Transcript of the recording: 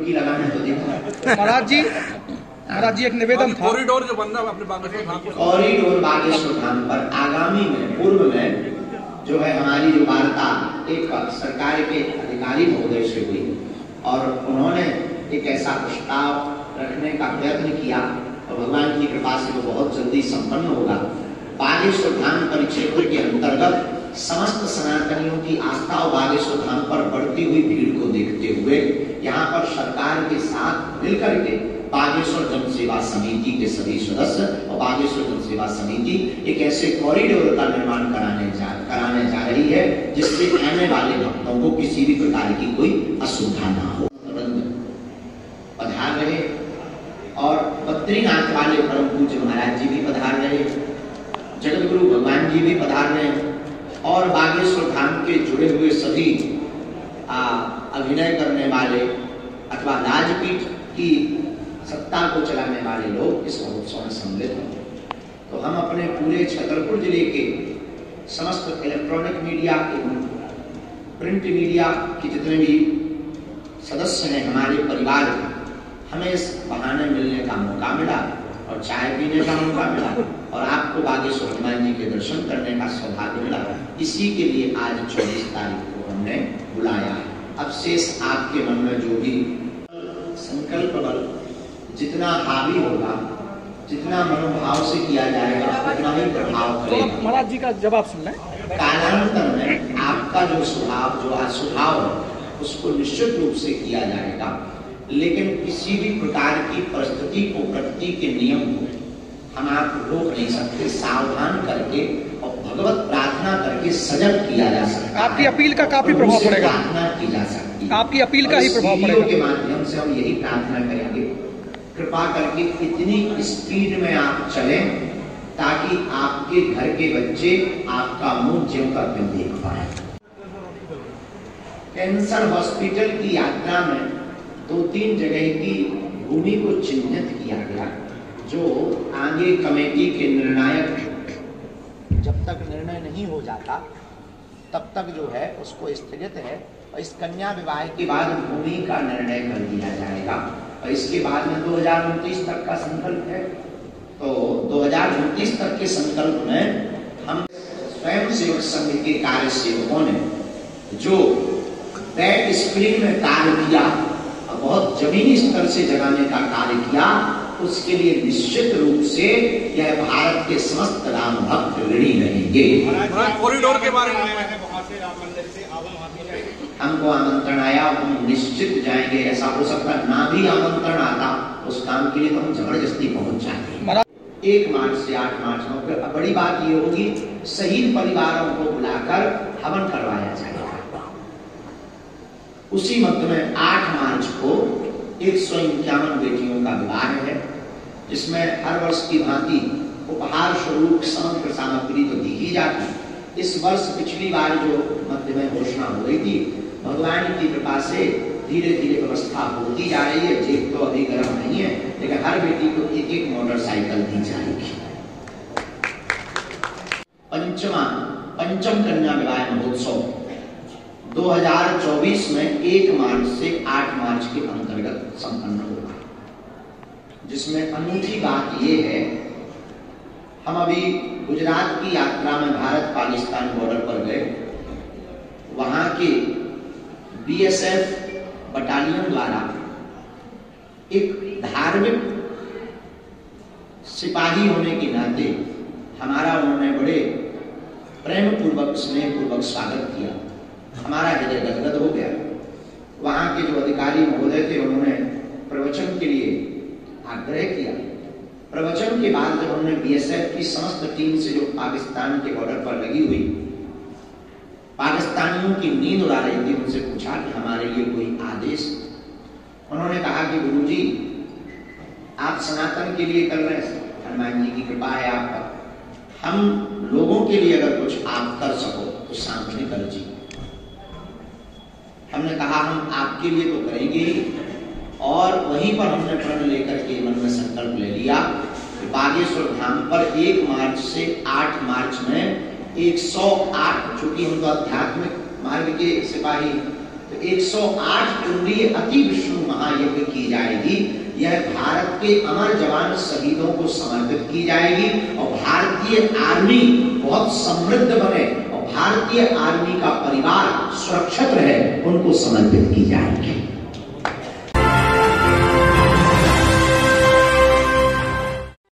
डुबकी लगाने तो देखा। महाराज जी एक निवेदन था, कॉरिडोर जो बन रहा है अपने बागेश्वर धाम, कॉरिडोर बागेश्वर धाम पर आगामी में पूर्व में जो है हमारी जो वार्ता एक सरकार के अधिकारी महोदय से हुई और उन्होंने एक ऐसा प्रस्ताव रखने का प्रयत्न किया और भगवान की कृपा से वो बहुत जल्दी संपन्न होगा। बागेश्वर धाम परिक्षेत्र के अंतर्गत समस्त सनातनियों की आस्था और बागेश्वर धाम पर बढ़ती हुई भीड़ को देखते हुए यहाँ पर सरकार के साथ मिलकर के बागेश्वर जन सेवा समिति के सभी सदस्य और बागेश्वर जन सेवा समिति एक ऐसे कॉरिडोर का निर्माण कराने जा रही है जिससे आने वाले भक्तों को किसी भी प्रकार की कोई असुविधा ना हो। पधार रहे और बद्रीनाथ वाले परम पूज्य महाराज जी भी पधार रहे, जगत गुरु भगवान जी भी पधार रहे और बागेश्वर धाम के जुड़े हुए सभी अभिनय करने वाले अथवा राजपीठ की सत्ता को चलाने वाले लोग इस महोत्सव में सम्मिलित हों। तो हम अपने पूरे छतरपुर जिले के समस्त इलेक्ट्रॉनिक मीडिया एवं प्रिंट मीडिया के जितने भी सदस्य हैं हमारे परिवार के, हमें इस बहाने मिलने का मौका मिला और चाय पीने का मौका मिला और आपको बागेश्वर हनुमान जी के दर्शन करने का सौभाग्य मिला। इसी के लिए आज 24 तारीख को हमने बुलाया। अब शेष आपके मन में जो भी संकल्प बल जितना हावी होगा, जितना मनोभाव से किया जाएगा उतना ही प्रभाव करेगा। महाराज जी का जवाब सुनना है। कालांतर में आपका जो स्वभाव है उसको निश्चित रूप से किया जाएगा, लेकिन किसी भी प्रकार की परिस्थिति को, प्रकृति के नियम को हम आप रोक नहीं सकते। सावधान करके और भगवत प्रार्थना करके सजग किया जा सकता है। आपकी अपील का काफी प्रभाव पड़ेगा। प्रार्थना की जा सकती है, आपकी अपील का ही प्रभाव पड़ेगा। के माध्यम से हम यही प्रार्थना करेंगे, कृपा करके इतनी स्पीड में आप चलें ताकि आपके घर के बच्चे आपका मुंह ज्यों का त्यों देख पाए। कैंसर हॉस्पिटल की यात्रा में 2-3 जगह की भूमि को चिन्हित किया गया, जो आगे कमेटी के निर्णायक जब तक निर्णय नहीं हो जाता तब तक जो है उसको स्थगित है और इस कन्या विवाह के बाद भूमि का निर्णय कर दिया जाएगा और इसके बाद में 2029 तक का संकल्प है। तो 2029 तक के संकल्प में हम स्वयं सेवक संघ के कार्य सेवकों ने जो बैक स्क्रीन में कार्य किया और बहुत जमीनी स्तर से जगाने का कार्य किया, उसके लिए निश्चित रूप से यह भारत के समस्त राम भक्त ऋणी रहेंगे। कॉरिडोर के बारे में हमको आमंत्रण आया, हम निश्चित जाएंगे। ऐसा हो सकता ना भी आमंत्रण आता, उस काम के लिए तो हम जबरदस्ती पहुंच जाएंगे। 1 मार्च से 8 मार्च में बड़ी बात ये होगी, शहीद परिवारों को बुलाकर हवन करवाया जाएगा। उसी मध्य में 8 मार्च को 151 बेटियों का विवाह है, जिसमें हर वर्ष की भांति उपहार स्वरूप समग्र सामग्री तो दी ही जाती। इस वर्ष पिछली बार जो मध्य में घोषणा हो रही थी, भगवान की कृपा से धीरे धीरे व्यवस्था होती जा रही है। जेब तो अभी गर्म नहीं है, लेकिन हर बेटी को 1-1 मोटरसाइकिल दी जाएगी। पंचम कन्या विवाह महोत्सव 2024 में 1 मार्च से 8 मार्च के अंतर्गत संपन्न होगा, जिसमें अनूठी बात यह है, हम अभी गुजरात की यात्रा में भारत पाकिस्तान बॉर्डर पर गए। वहां के बीएसएफ बटालियन द्वारा एक धार्मिक सिपाही होने के नाते हमारा उन्होंने बड़े प्रेम पूर्वक, स्नेह पूर्वक स्वागत किया। हमारा हृदय गदगद हो गया। वहां के जो अधिकारी महोदय थे, उन्होंने प्रवचन के लिए आग्रह किया। प्रवचन के बाद जब हमने बीएसएफ की समस्त टीम से जो पाकिस्तान के बॉर्डर पर लगी हुई पाकिस्तानियों की नींद उड़ा रही थी, उनसे पूछा कि हमारे लिए कोई आदेश। उन्होंने कहा कि गुरुजी, आप सनातन के लिए कर रहे हैं, हनुमान जी की कृपा है आप पर, हम लोगों के लिए अगर कुछ आप कर सको तो सामने कर जी। हमने कहा हम आपके लिए तो करेंगे ही, और वहीं पर हमने प्रण लेकर के मन में संकल्प ले लिया कि बागेश्वर धाम पर 1 मार्च से 8 मार्च में 108, चूंकि हम तो आध्यात्मिक मार्ग के सिपाही, तो 108 कुंडीय अति विष्णु महायज्ञ जाएगी, यह भारत के अमर जवान शहीदों को समर्पित की जाएगी और भारतीय आर्मी बहुत समृद्ध बने और भारतीय आर्मी का परिवार सुरक्षित रहे, उनको समर्पित की जाएगी।